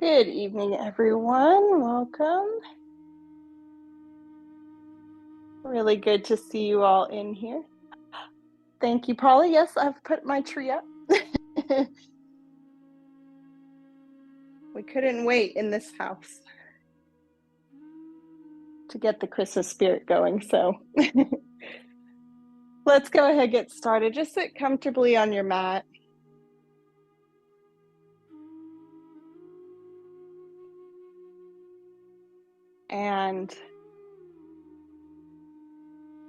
Good evening, everyone. Welcome. Really good to see you all in here. Thank you, Polly. Yes, I've put my tree up. We couldn't wait in this house to get the Christmas spirit going, so let's go ahead and get started. Just sit comfortably on your mat. And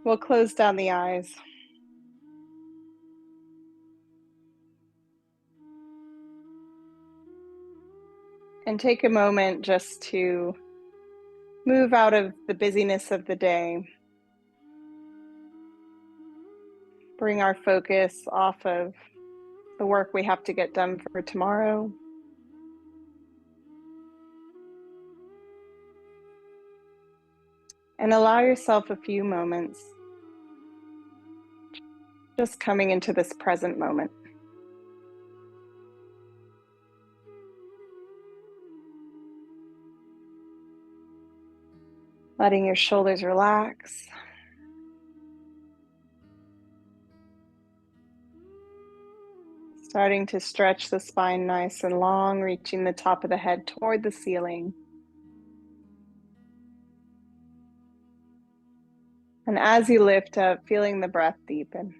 we'll close down the eyes. And take a moment just to move out of the busyness of the day. Bring our focus off of the work we have to get done for tomorrow. And allow yourself a few moments just coming into this present moment. Letting your shoulders relax. Starting to stretch the spine nice and long, reaching the top of the head toward the ceiling. And as you lift up, feeling the breath deepen.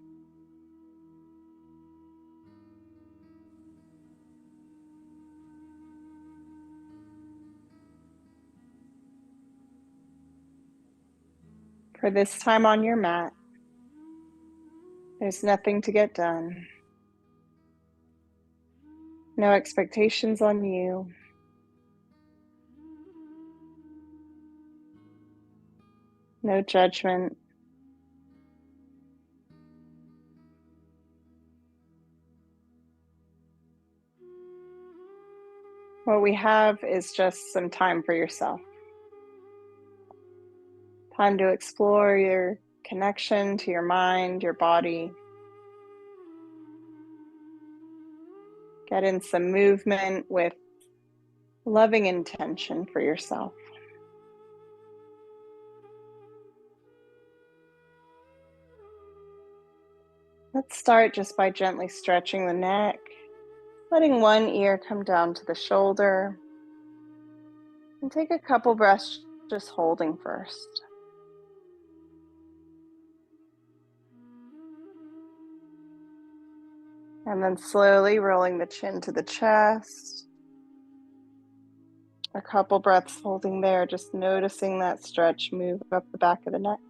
For this time on your mat, there's nothing to get done. No expectations on you. No judgment. What we have is just some time for yourself. Time to explore your connection to your mind, your body. Get in some movement with loving intention for yourself. Let's start just by gently stretching the neck, letting one ear come down to the shoulder, and take a couple breaths just holding first. And then slowly rolling the chin to the chest. A couple breaths holding there, just noticing that stretch move up the back of the neck.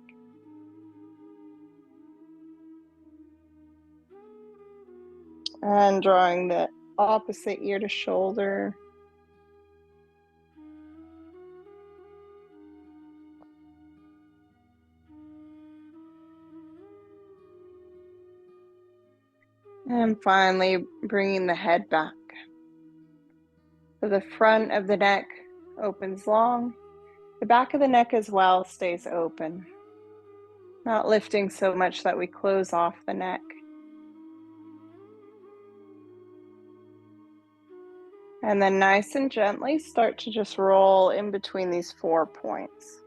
And drawing the opposite ear to shoulder. And finally, bringing the head back. So the front of the neck opens long. The back of the neck as well stays open. Not lifting so much that we close off the neck. And then nice and gently start to just roll in between these 4 points.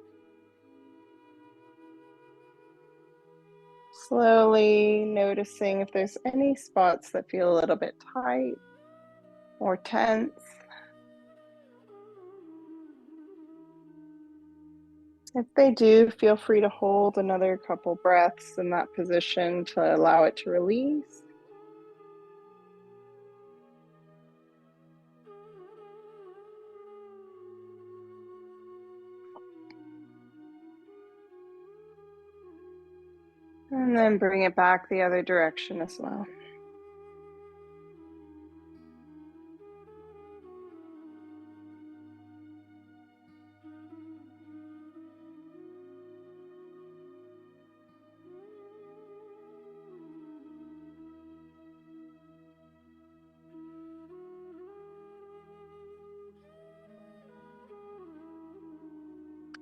Slowly noticing if there's any spots that feel a little bit tight or tense. If they do, feel free to hold another couple breaths in that position to allow it to release. And then bring it back the other direction as well.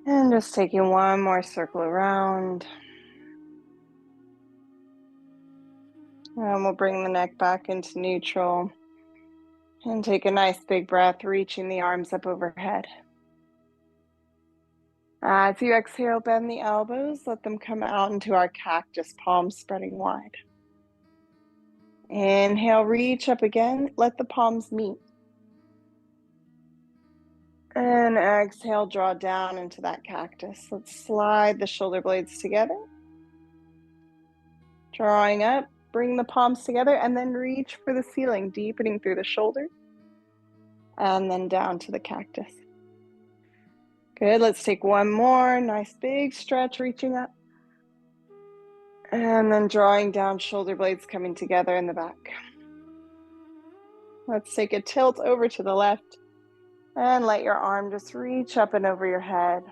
And just taking one more circle around. And we'll bring the neck back into neutral. And take a nice big breath, reaching the arms up overhead. As you exhale, bend the elbows, let them come out into our cactus, palms spreading wide. Inhale, reach up again, let the palms meet. And exhale, draw down into that cactus. Let's slide the shoulder blades together. Drawing up, bring the palms together and then reach for the ceiling, deepening through the shoulder. And then down to the cactus. Good, let's take one more. Nice big stretch, reaching up. And then drawing down, shoulder blades coming together in the back. Let's take a tilt over to the left and let your arm just reach up and over your head.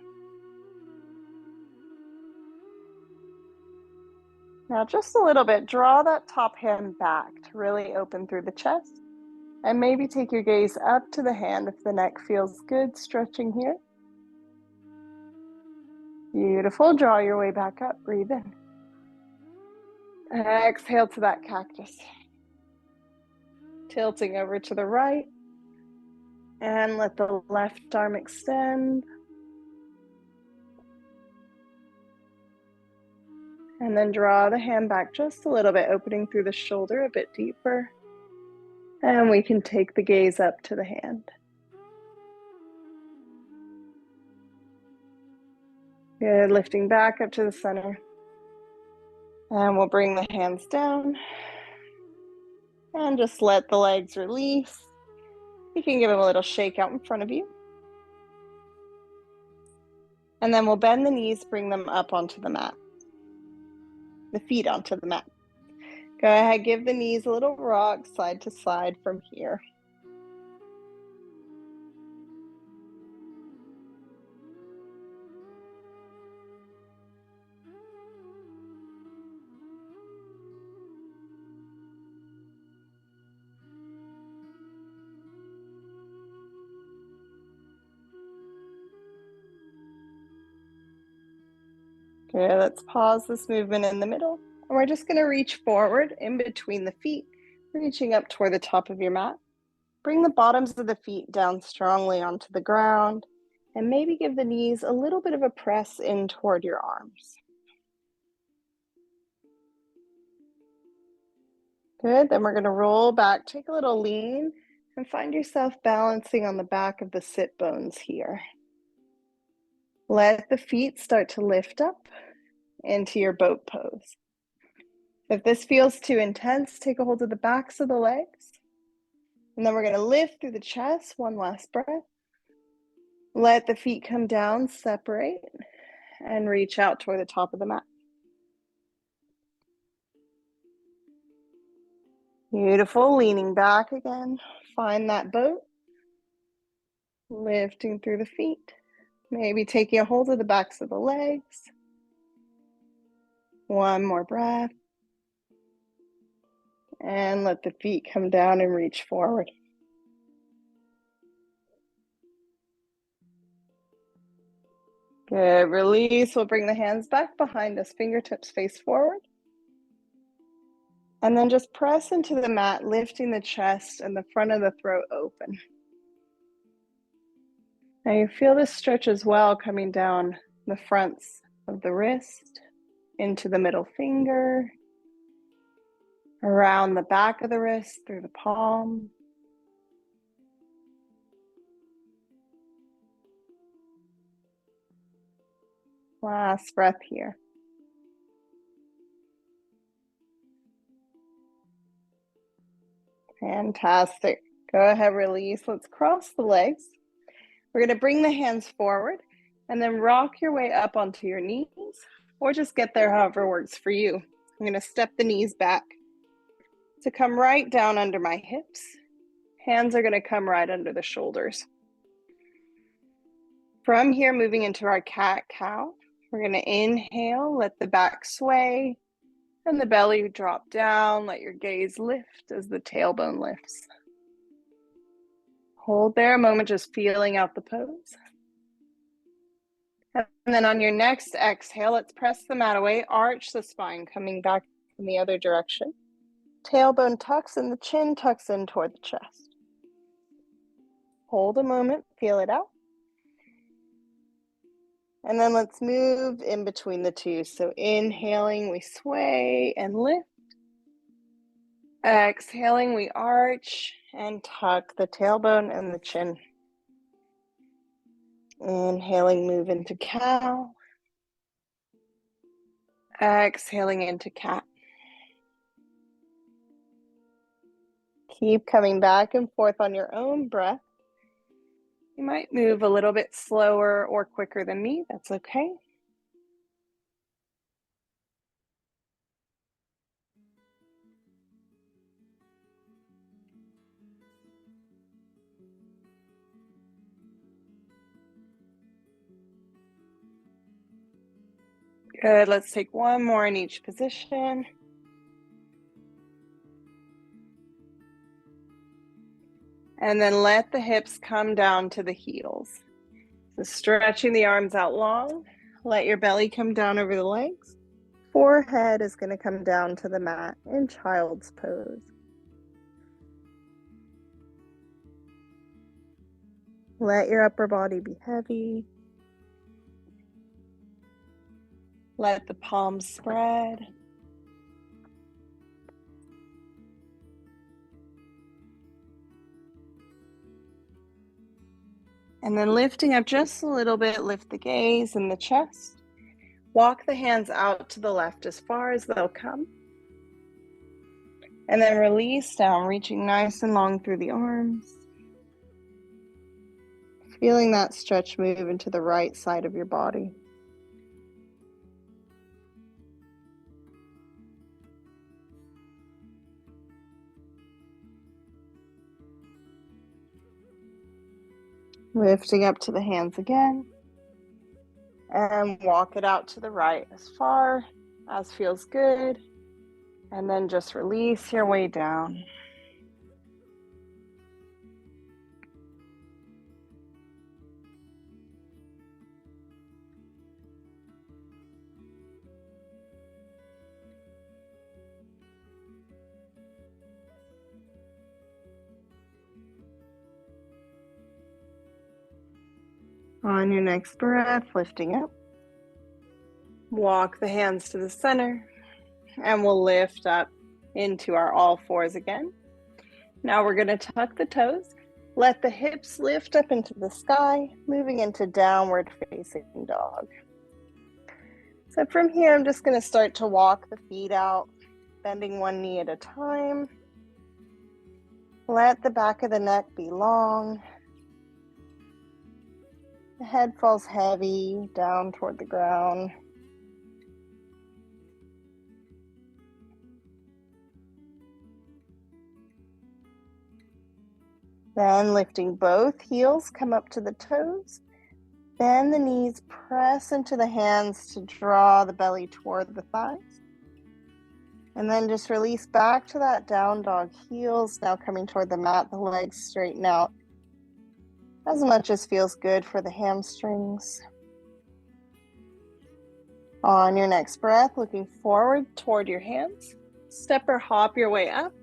Now just a little bit, draw that top hand back to really open through the chest. And maybe take your gaze up to the hand if the neck feels good, stretching here. Beautiful, draw your way back up, breathe in. Exhale to that cactus. Tilting over to the right. And let the left arm extend. And then draw the hand back just a little bit, opening through the shoulder a bit deeper. And we can take the gaze up to the hand. Good, lifting back up to the center. And we'll bring the hands down. And just let the legs release. You can give them a little shake out in front of you. And then we'll bend the knees, bring them up onto the mat. The feet onto the mat. Go ahead, give the knees a little rock side to side from here. Okay, let's pause this movement in the middle. And we're just going to reach forward in between the feet, reaching up toward the top of your mat. Bring the bottoms of the feet down strongly onto the ground, and maybe give the knees a little bit of a press in toward your arms. Good, then we're going to roll back, take a little lean, and find yourself balancing on the back of the sit bones here. Let the feet start to lift up into your boat pose. If this feels too intense, take a hold of the backs of the legs. And then we're going to lift through the chest, one last breath. Let the feet come down, separate, and reach out toward the top of the mat. Beautiful, leaning back again. Find that boat. Lifting through the feet. Maybe taking a hold of the backs of the legs. One more breath. And let the feet come down and reach forward. Good, release. We'll bring the hands back behind us, fingertips face forward. And then just press into the mat, lifting the chest and the front of the throat open. Now you feel this stretch as well coming down the fronts of the wrist, into the middle finger, around the back of the wrist, through the palm. Last breath here. Fantastic. Go ahead, release. Let's cross the legs. We're going to bring the hands forward and then rock your way up onto your knees, or just get there however works for you. I'm going to step the knees back to come right down under my hips. Hands are going to come right under the shoulders. From here, moving into our cat-cow, we're going to inhale, let the back sway, and the belly drop down. Let your gaze lift as the tailbone lifts. Hold there a moment, just feeling out the pose. And then on your next exhale, let's press the mat away, arch the spine, coming back in the other direction. Tailbone tucks and the chin tucks in toward the chest. Hold a moment, feel it out. And then let's move in between the two. So inhaling, we sway and lift. Exhaling, we arch and tuck the tailbone and the chin. Inhaling, move into cow. Exhaling into cat. Keep coming back and forth on your own breath. You might move a little bit slower or quicker than me. That's okay. Good. Let's take one more in each position. And then let the hips come down to the heels. So stretching the arms out long. Let your belly come down over the legs. Forehead is going to come down to the mat in child's pose. Let your upper body be heavy. Let the palms spread. And then lifting up just a little bit, lift the gaze and the chest. Walk the hands out to the left as far as they'll come. And then release down, reaching nice and long through the arms. Feeling that stretch move into the right side of your body. Lifting up to the hands again. And walk it out to the right as far as feels good. And then just release your way down. On your next breath, lifting up. Walk the hands to the center. And we'll lift up into our all fours again. Now we're going to tuck the toes. Let the hips lift up into the sky, moving into downward facing dog. So from here, I'm just going to start to walk the feet out, bending one knee at a time. Let the back of the neck be long. The head falls heavy down toward the ground. Then lifting both heels, come up to the toes. Bend the knees, press into the hands to draw the belly toward the thighs. And then just release back to that down dog. Heels now coming toward the mat, the legs straighten out as much as feels good for the hamstrings. On your next breath, looking forward toward your hands, step or hop your way up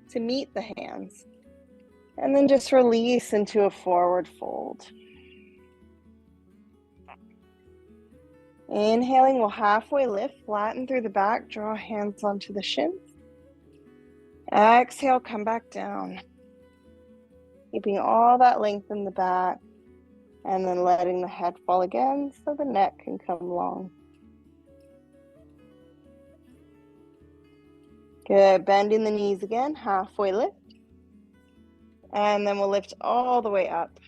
to meet the hands. And then just release into a forward fold. Inhaling, we'll halfway lift, flatten through the back, draw hands onto the shins. Exhale, come back down. Keeping all that length in the back, and then letting the head fall again so the neck can come long. Good, bending the knees again, halfway lift. And then we'll lift all the way up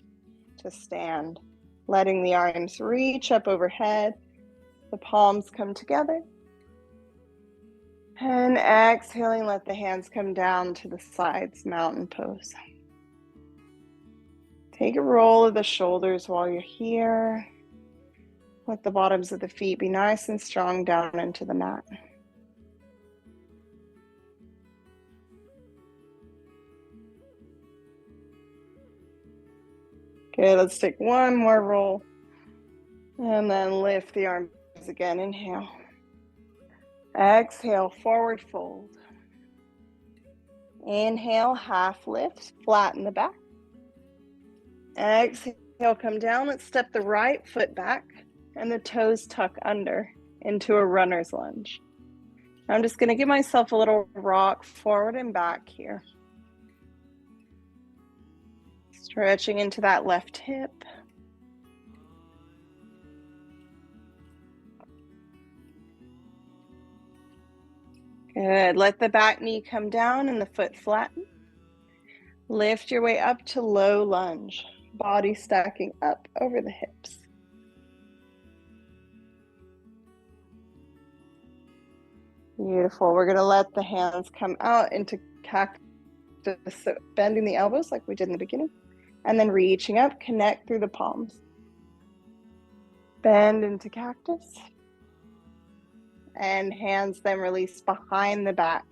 to stand, letting the arms reach up overhead. The palms come together. And exhaling, let the hands come down to the sides, mountain pose. Take a roll of the shoulders while you're here. Let the bottoms of the feet be nice and strong down into the mat. Okay, let's take one more roll. And then lift the arms again. Inhale. Exhale, forward fold. Inhale, half lift, flatten the back. Exhale, come down. Let's step the right foot back and the toes tuck under into a runner's lunge. I'm just going to give myself a little rock forward and back here. Stretching into that left hip. Good. Let the back knee come down and the foot flatten. Lift your way up to low lunge. Body stacking up over the hips. Beautiful. We're going to let the hands come out into cactus, so bending the elbows like we did in the beginning. And then reaching up, connect through the palms. Bend into cactus. And hands then release behind the back.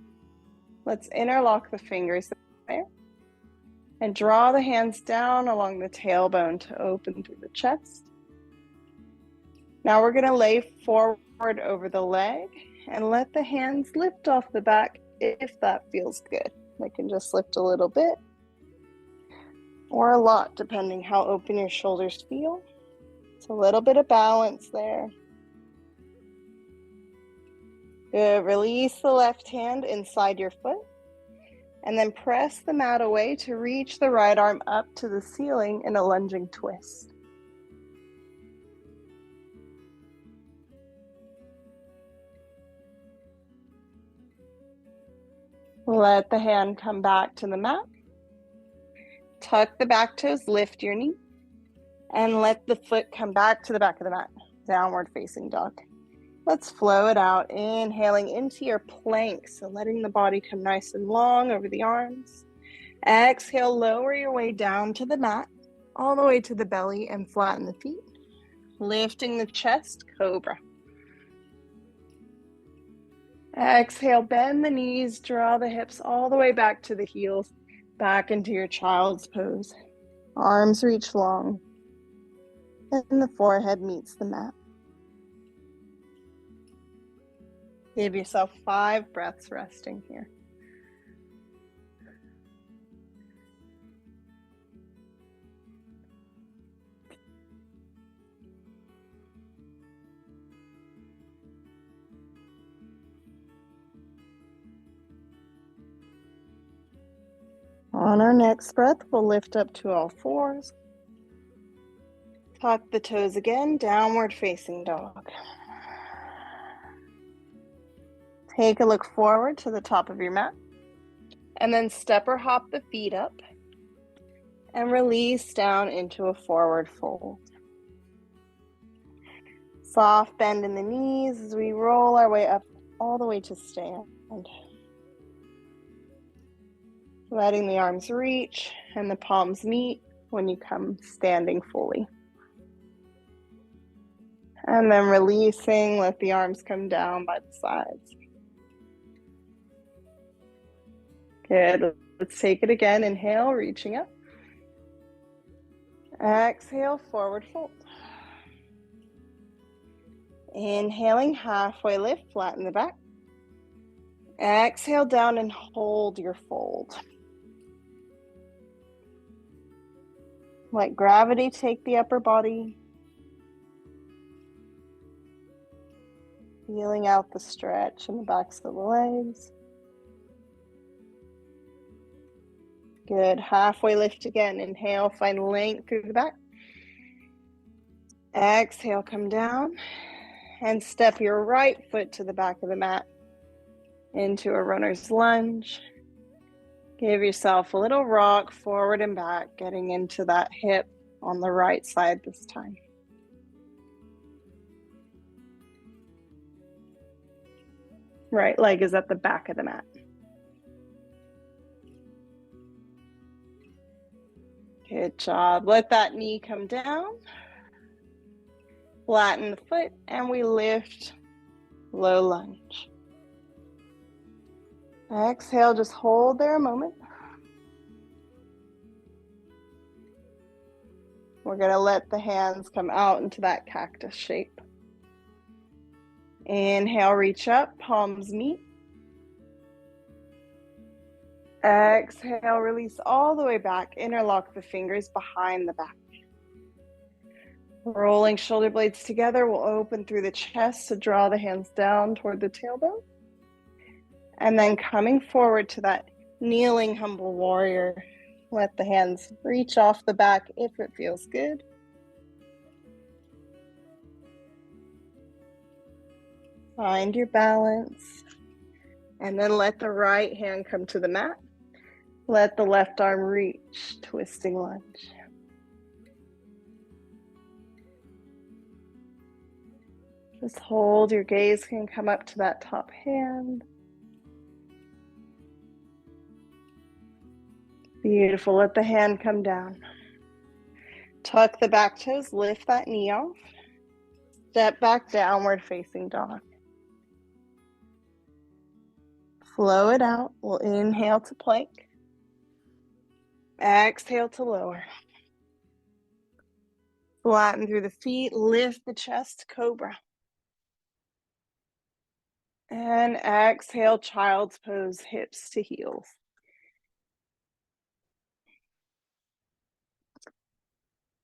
Let's interlock the fingers there. And draw the hands down along the tailbone to open through the chest. Now we're going to lay forward over the leg and let the hands lift off the back if that feels good. They can just lift a little bit or a lot, depending how open your shoulders feel. It's a little bit of balance there. Good. Release the left hand inside your foot. And then press the mat away to reach the right arm up to the ceiling in a lunging twist. Let the hand come back to the mat. Tuck the back toes, lift your knee, and let the foot come back to the back of the mat. Downward facing dog. Let's flow it out, inhaling into your plank, so letting the body come nice and long over the arms. Exhale, lower your way down to the mat, all the way to the belly and flatten the feet. Lifting the chest, cobra. Exhale, bend the knees, draw the hips all the way back to the heels, back into your child's pose. Arms reach long, and the forehead meets the mat. Give yourself 5 breaths resting here. On our next breath, we'll lift up to all fours. Tuck the toes again, downward facing dog. Take a look forward to the top of your mat, and then step or hop the feet up, and release down into a forward fold. Soft bend in the knees as we roll our way up all the way to stand. Letting the arms reach and the palms meet when you come standing fully. And then releasing, let the arms come down by the sides. Good. Let's take it again. Inhale, reaching up. Exhale, forward fold. Inhaling, halfway lift, flatten the back. Exhale down and hold your fold. Let gravity take the upper body. Feeling out the stretch in the backs of the legs. Good. Halfway lift again. Inhale, find length through the back. Exhale, come down and step your right foot to the back of the mat into a runner's lunge. Give yourself a little rock forward and back, getting into that hip on the right side this time. Right leg is at the back of the mat. Good job. Let that knee come down. Flatten the foot and we lift, low lunge. Exhale, just hold there a moment. We're going to let the hands come out into that cactus shape. Inhale, reach up, palms meet. Exhale, release all the way back. Interlock the fingers behind the back. Rolling shoulder blades together, we'll open through the chest to draw the hands down toward the tailbone. And then coming forward to that kneeling humble warrior, let the hands reach off the back if it feels good. Find your balance. And then let the right hand come to the mat. Let the left arm reach, twisting lunge. Just hold, your gaze can come up to that top hand. Beautiful, let the hand come down. Tuck the back toes, lift that knee off. Step back, downward facing dog. Flow it out, we'll inhale to plank. Exhale to lower. Flatten through the feet, lift the chest, cobra. And exhale, child's pose, hips to heels.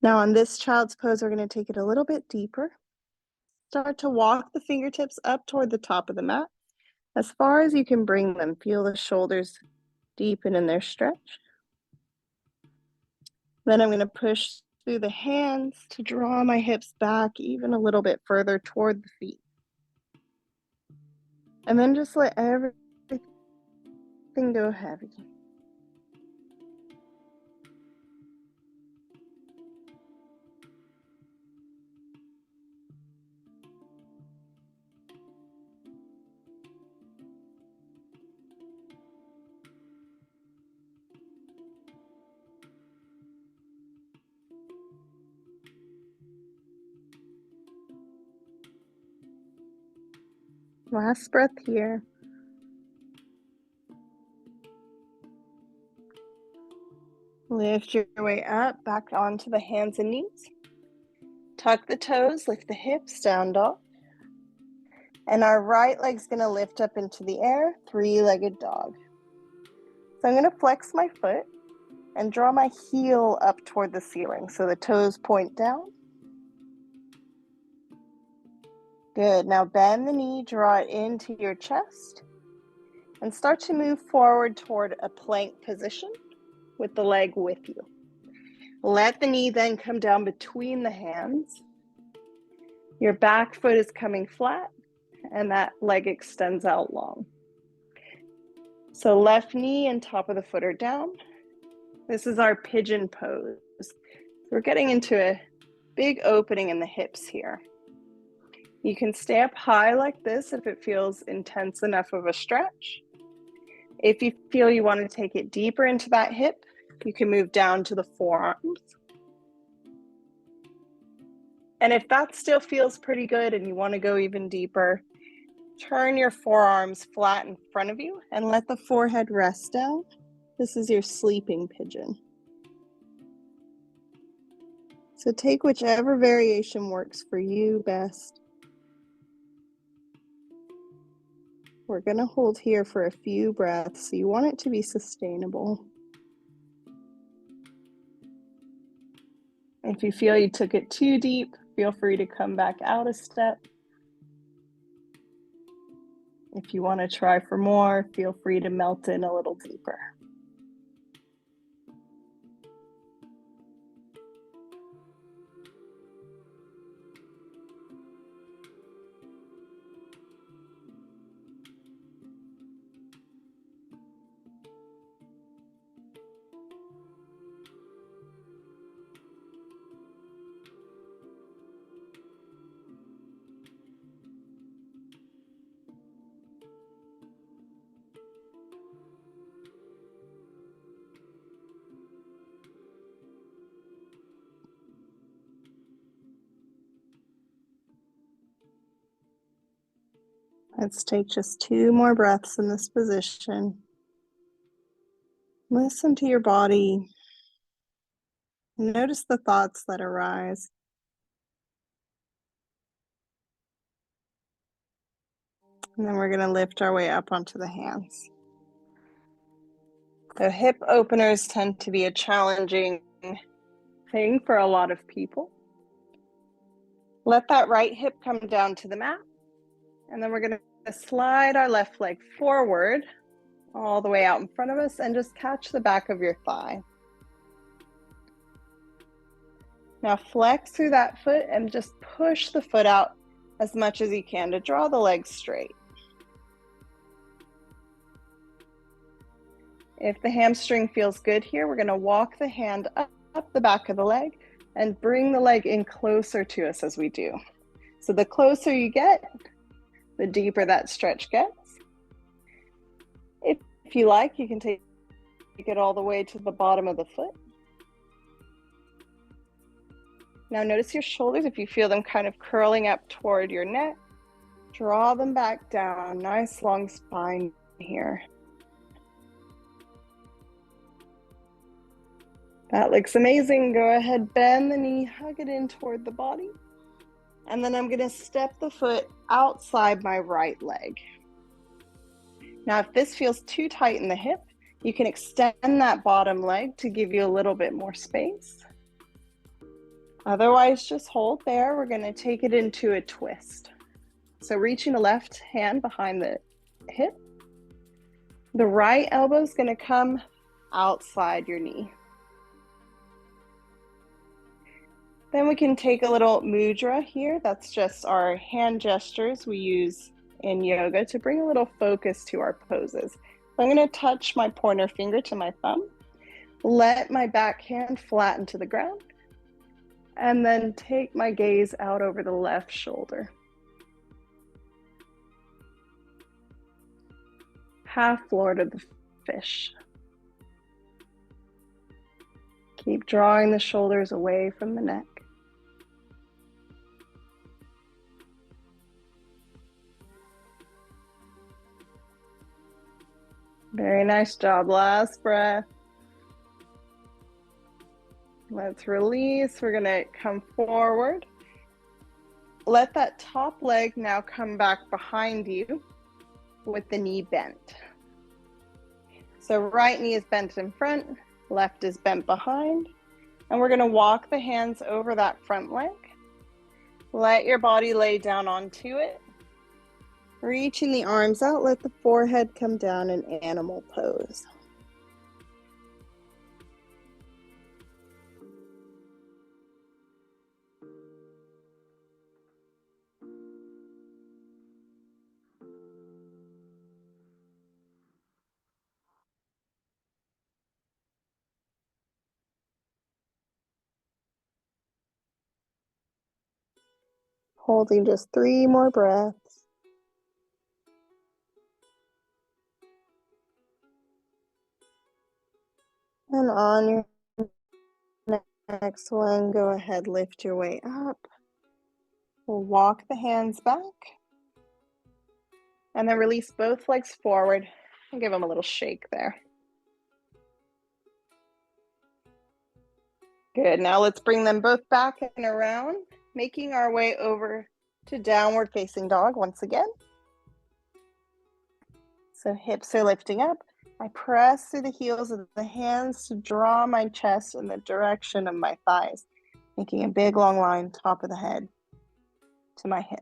Now on this child's pose, we're going to take it a little bit deeper. Start to walk the fingertips up toward the top of the mat. As far as you can bring them, feel the shoulders deepen in their stretch. Then I'm going to push through the hands to draw my hips back even a little bit further toward the feet. And then just let everything go heavy. Last breath here. Lift your way up, back onto the hands and knees. Tuck the toes, lift the hips, down dog. And our right leg's gonna lift up into the air, three-legged dog. So I'm gonna flex my foot and draw my heel up toward the ceiling. So the toes point down. Good, now bend the knee, draw it into your chest, and start to move forward toward a plank position with the leg with you. Let the knee then come down between the hands. Your back foot is coming flat, and that leg extends out long. So left knee and top of the foot are down. This is our pigeon pose. We're getting into a big opening in the hips here. You can stay up high like this if it feels intense enough of a stretch. If you feel you want to take it deeper into that hip, you can move down to the forearms. And if that still feels pretty good and you want to go even deeper, turn your forearms flat in front of you and let the forehead rest down. This is your sleeping pigeon. So take whichever variation works for you best. We're going to hold here for a few breaths. So you want it to be sustainable. If you feel you took it too deep, feel free to come back out a step. If you want to try for more, feel free to melt in a little deeper. Let's take just 2 more breaths in this position. Listen to your body. Notice the thoughts that arise. And then we're going to lift our way up onto the hands. So hip openers tend to be a challenging thing for a lot of people. Let that right hip come down to the mat. And then we're going to slide our left leg forward all the way out in front of us and just catch the back of your thigh. Now flex through that foot and just push the foot out as much as you can to draw the leg straight. If the hamstring feels good here, we're going to walk the hand up the back of the leg and bring the leg in closer to us as we do. So the closer you get, the deeper that stretch gets. If you like, you can take it all the way to the bottom of the foot. Now notice your shoulders. If you feel them kind of curling up toward your neck, draw them back down. Nice long spine here. That looks amazing. Go ahead, bend the knee, hug it in toward the body. And then I'm going to step the foot outside my right leg. Now, if this feels too tight in the hip, you can extend that bottom leg to give you a little bit more space. Otherwise, just hold there. We're going to take it into a twist. So reaching the left hand behind the hip. The right elbow is going to come outside your knee. Then we can take a little mudra here. That's just our hand gestures we use in yoga to bring a little focus to our poses. I'm going to touch my pointer finger to my thumb, let my back hand flatten to the ground, and then take my gaze out over the left shoulder. Half Lord of the Fish. Keep drawing the shoulders away from the neck. Very nice job. Last breath. Let's release. We're going to come forward. Let that top leg now come back behind you with the knee bent. So right knee is bent in front, left is bent behind. And we're going to walk the hands over that front leg. Let your body lay down onto it. Reaching the arms out, let the forehead come down in animal pose. Holding just 3 more breaths. And on your next one, go ahead, lift your way up. We'll walk the hands back. And then release both legs forward and give them a little shake there. Good, now let's bring them both back and around, making our way over to downward facing dog once again. So hips are lifting up. I press through the heels of the hands to draw my chest in the direction of my thighs, making a big long line top of the head to my hip.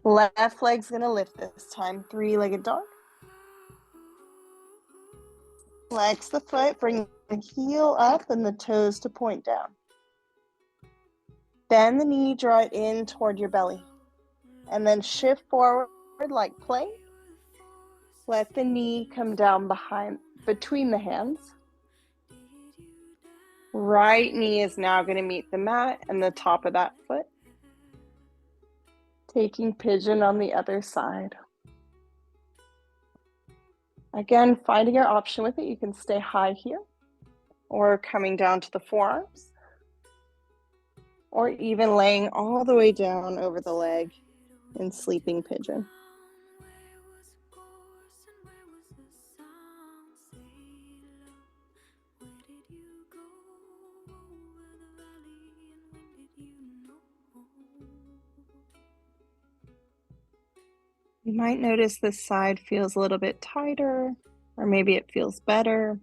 Left leg's gonna lift this time, 3-legged dog. Flex the foot, bring the heel up and the toes to point down. Bend the knee, draw it in toward your belly. And then shift forward like plank. Let the knee come down between the hands. Right knee is now going to meet the mat and the top of that foot. Taking pigeon on the other side. Again, finding your option with it. You can stay high here or coming down to the forearms or even laying all the way down over the leg in sleeping pigeon. You might notice this side feels a little bit tighter or maybe it feels better.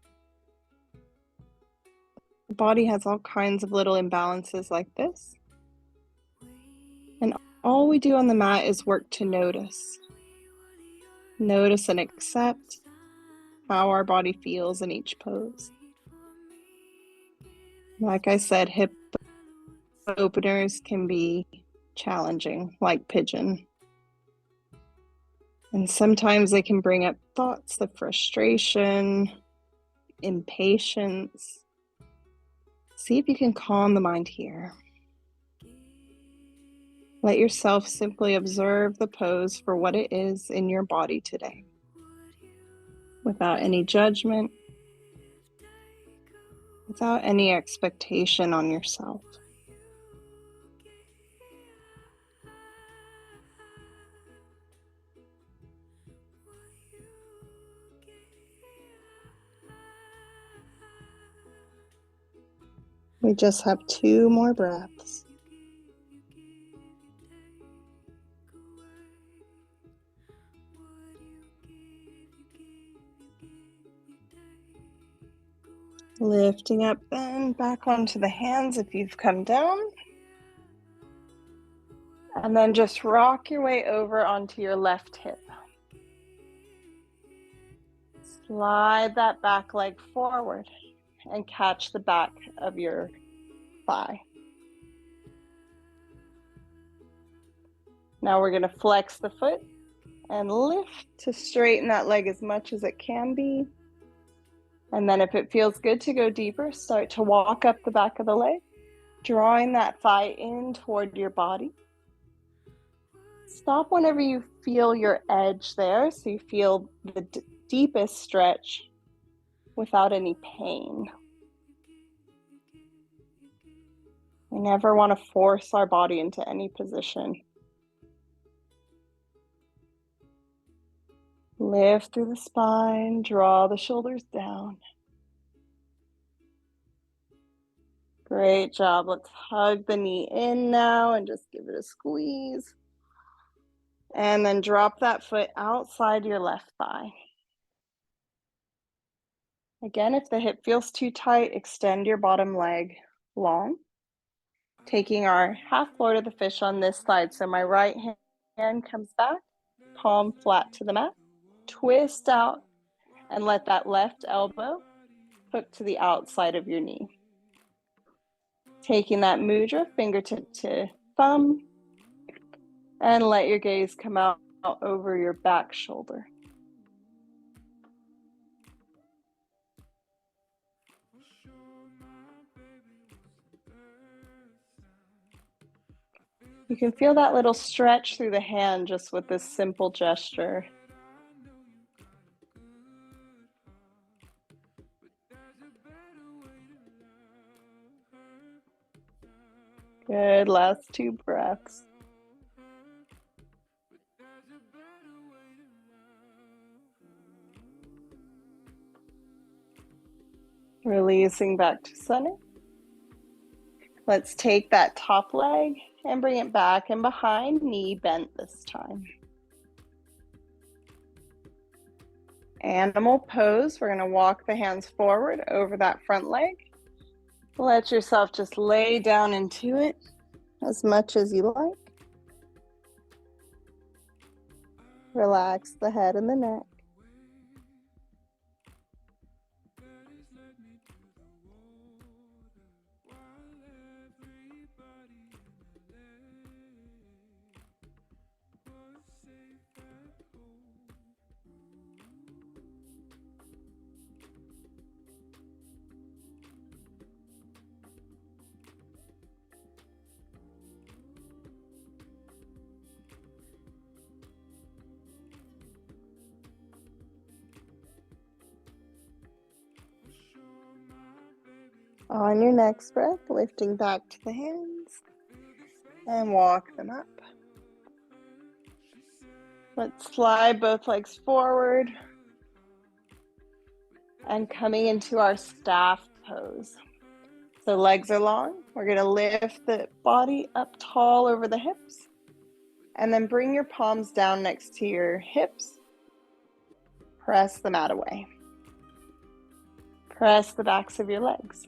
The body has all kinds of little imbalances like this. And all we do on the mat is work to notice. Notice and accept how our body feels in each pose. Like I said, hip openers can be challenging, like pigeon. And sometimes they can bring up thoughts of frustration, impatience. See if you can calm the mind here. Let yourself simply observe the pose for what it is in your body today, without any judgment, without any expectation on yourself. We just have 2 more breaths. Lifting up then back onto the hands if you've come down. And then just rock your way over onto your left hip. Slide that back leg forward and catch the back of your thigh. Now we're going to flex the foot and lift to straighten that leg as much as it can be. And then if it feels good to go deeper, start to walk up the back of the leg, drawing that thigh in toward your body. Stop whenever you feel your edge there, so you feel the deepest stretch without any pain. We never want to force our body into any position. Lift through the spine, draw the shoulders down. Great job. Let's hug the knee in now and just give it a squeeze. And then drop that foot outside your left thigh. Again, if the hip feels too tight, extend your bottom leg long. Taking our half Lord of the Fish on this side. So my right hand comes back, palm flat to the mat. Twist out and let that left elbow hook to the outside of your knee. Taking that mudra, fingertip to thumb, and let your gaze come out over your back shoulder. You can feel that little stretch through the hand just with this simple gesture. Good, last 2 breaths. Releasing back to center. Let's take that top leg and bring it back and behind, knee bent this time. Animal pose. We're going to walk the hands forward over that front leg. Let yourself just lay down into it as much as you like. Relax the head and the neck. On your next breath, lifting back to the hands and walk them up. Let's slide both legs forward and coming into our staff pose. So legs are long. We're going to lift the body up tall over the hips and then bring your palms down next to your hips. Press the mat away. Press the backs of your legs.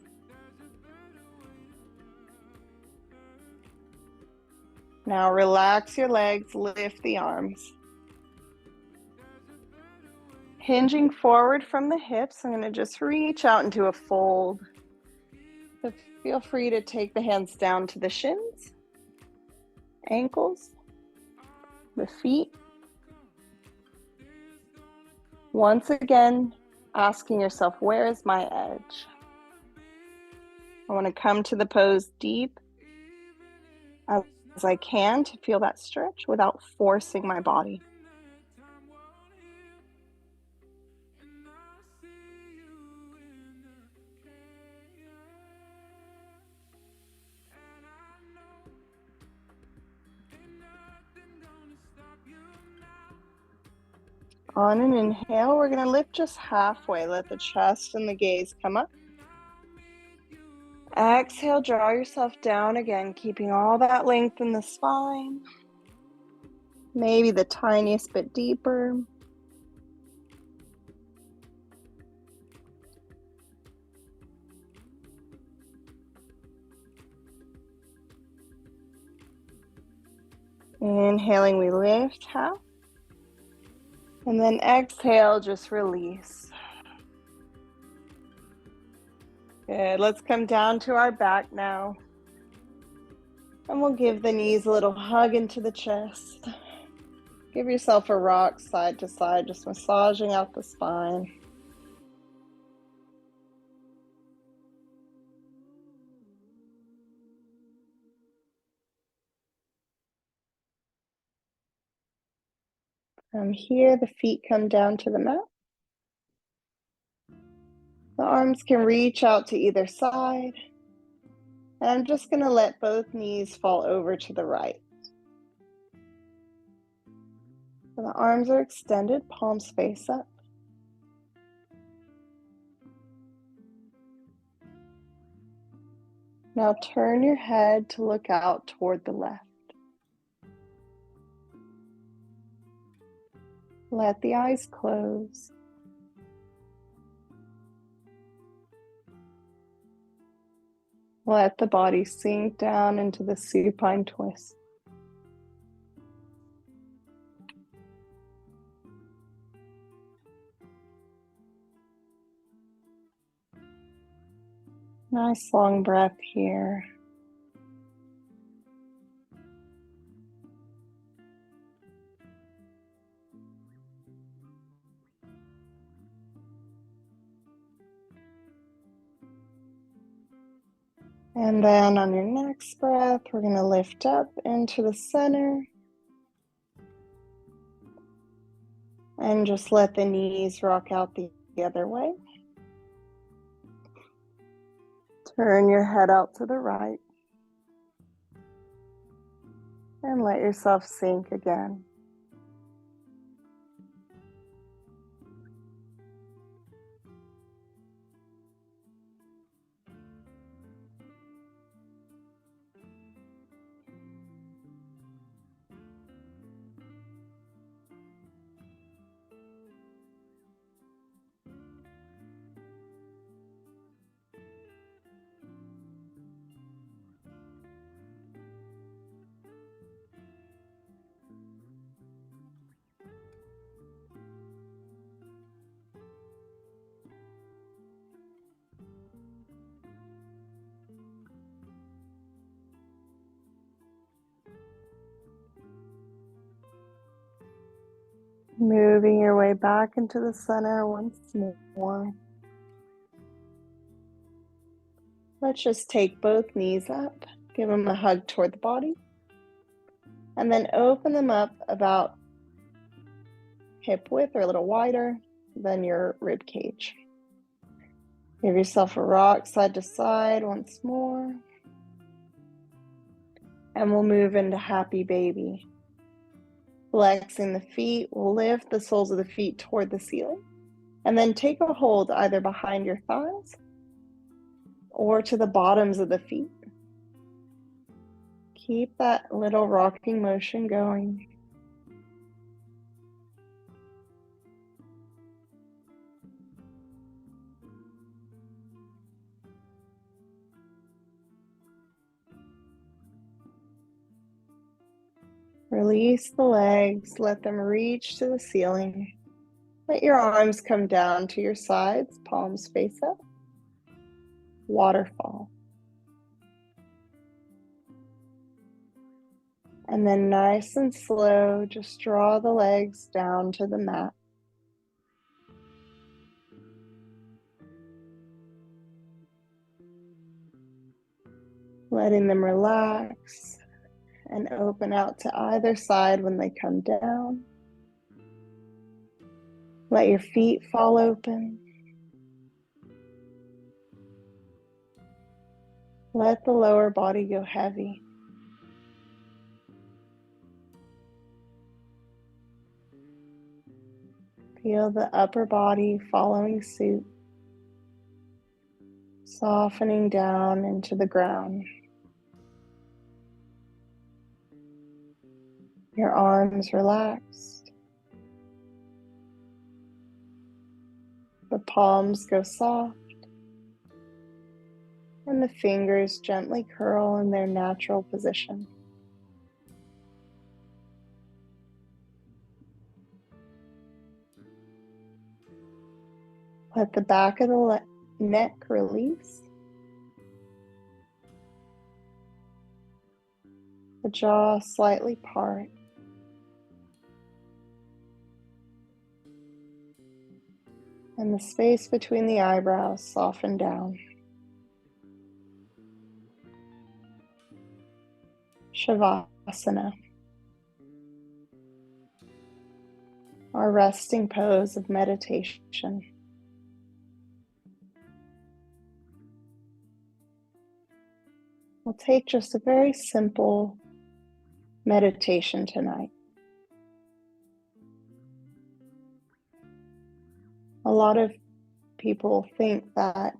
Now relax your legs, lift the arms. Hinging forward from the hips, I'm going to just reach out into a fold. So feel free to take the hands down to the shins, ankles, the feet. Once again, asking yourself, where is my edge? I want to come to the pose deep as I can to feel that stretch without forcing my body. On an inhale, we're going to lift just halfway. Let the chest and the gaze come up. Exhale, draw yourself down again, keeping all that length in the spine. Maybe the tiniest bit deeper. Inhaling, we lift half. And then exhale, just release. Good, let's come down to our back now. And we'll give the knees a little hug into the chest. Give yourself a rock side to side, just massaging out the spine. From here, the feet come down to the mat. The arms can reach out to either side. And I'm just going to let both knees fall over to the right. So the arms are extended, palms face up. Now turn your head to look out toward the left. Let the eyes close. Let the body sink down into the supine twist. Nice long breath here. And then on your next breath, we're going to lift up into the center. And just let the knees rock out the other way. Turn your head out to the right. And let yourself sink again. Moving your way back into the center once more. Let's just take both knees up, give them a hug toward the body, and then open them up about hip width or a little wider than your rib cage. Give yourself a rock side to side once more. And we'll move into happy baby. Flexing the feet, we'll lift the soles of the feet toward the ceiling. And then take a hold either behind your thighs or to the bottoms of the feet. Keep that little rocking motion going. Release the legs, let them reach to the ceiling. Let your arms come down to your sides, palms face up. Waterfall. And then nice and slow, just draw the legs down to the mat. Letting them relax and open out to either side when they come down. Let your feet fall open. Let the lower body go heavy. Feel the upper body following suit, softening down into the ground. Your arms relaxed. The palms go soft, and the fingers gently curl in their natural position. Let the back of the neck release. The jaw slightly part. And the space between the eyebrows soften down. Shavasana. Our resting pose of meditation. We'll take just a very simple meditation tonight. A lot of people think that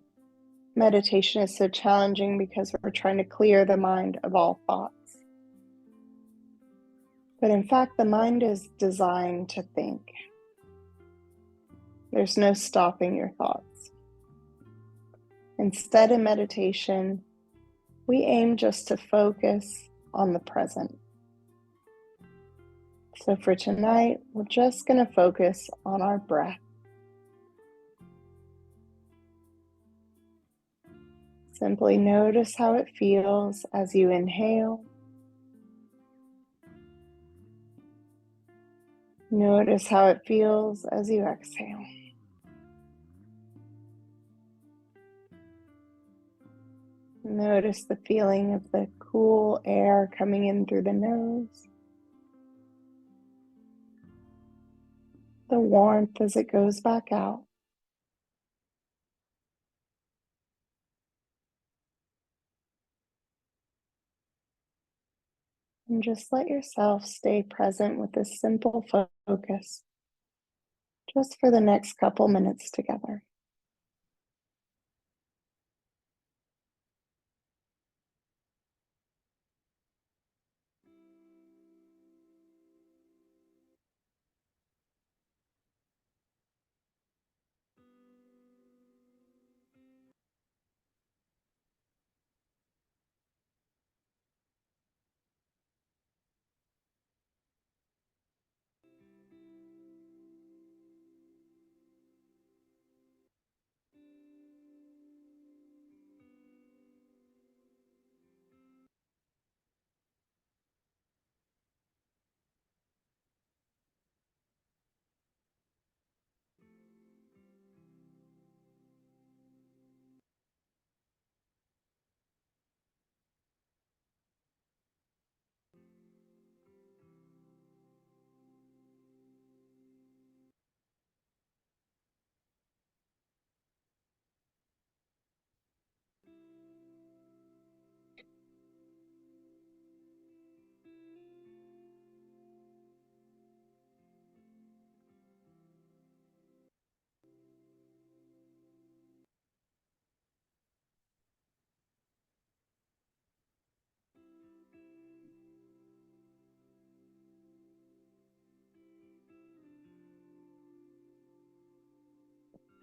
meditation is so challenging because we're trying to clear the mind of all thoughts. But in fact, the mind is designed to think. There's no stopping your thoughts. Instead of meditation, we aim just to focus on the present. So for tonight, we're just going to focus on our breath. Simply notice how it feels as you inhale. Notice how it feels as you exhale. Notice the feeling of the cool air coming in through the nose. The warmth as it goes back out. And just let yourself stay present with this simple focus, just for the next couple minutes together.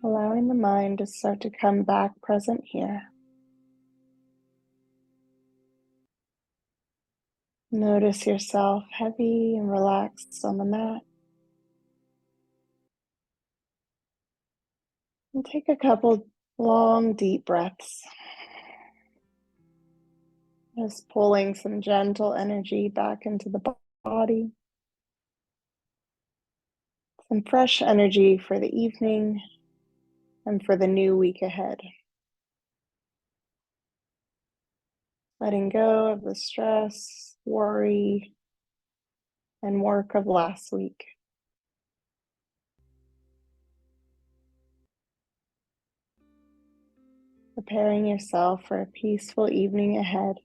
Allowing the mind to start to come back present here. Notice yourself heavy and relaxed on the mat. And take a couple long, deep breaths. Just pulling some gentle energy back into the body. Some fresh energy for the evening and for the new week ahead. Letting go of the stress, worry, and work of last week. Preparing yourself for a peaceful evening ahead.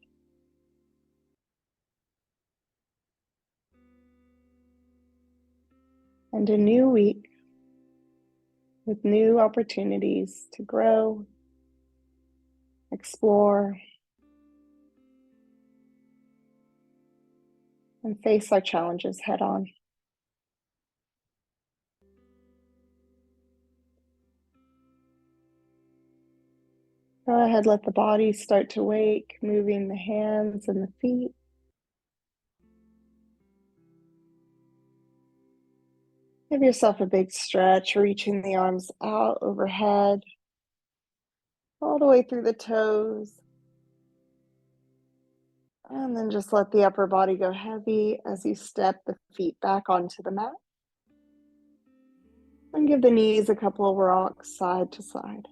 And a new week with new opportunities to grow, explore, and face our challenges head on. Go ahead, let the body start to wake, moving the hands and the feet. Give yourself a big stretch, reaching the arms out overhead, all the way through the toes. And then just let the upper body go heavy as you step the feet back onto the mat. And give the knees a couple of rocks side to side.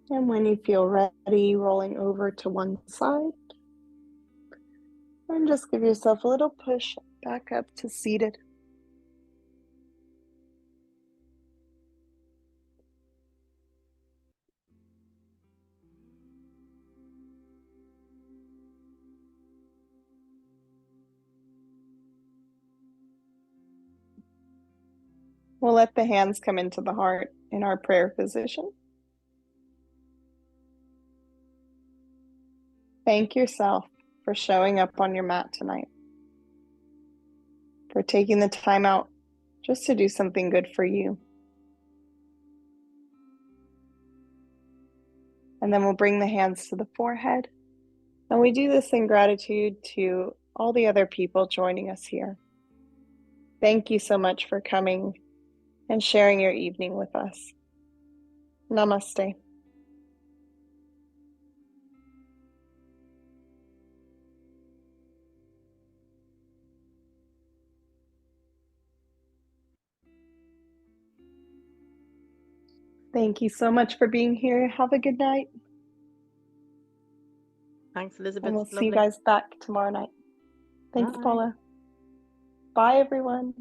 And when you feel ready, rolling over to one side. And just give yourself a little push back up to seated. We'll let the hands come into the heart in our prayer position. Thank yourself for showing up on your mat tonight, for taking the time out just to do something good for you. And then we'll bring the hands to the forehead. And we do this in gratitude to all the other people joining us here. Thank you so much for coming and sharing your evening with us. Namaste. Thank you so much for being here. Have a good night. Thanks, Elizabeth. And we'll see you guys back tomorrow night. Thanks, Bye. Paula. Bye, everyone.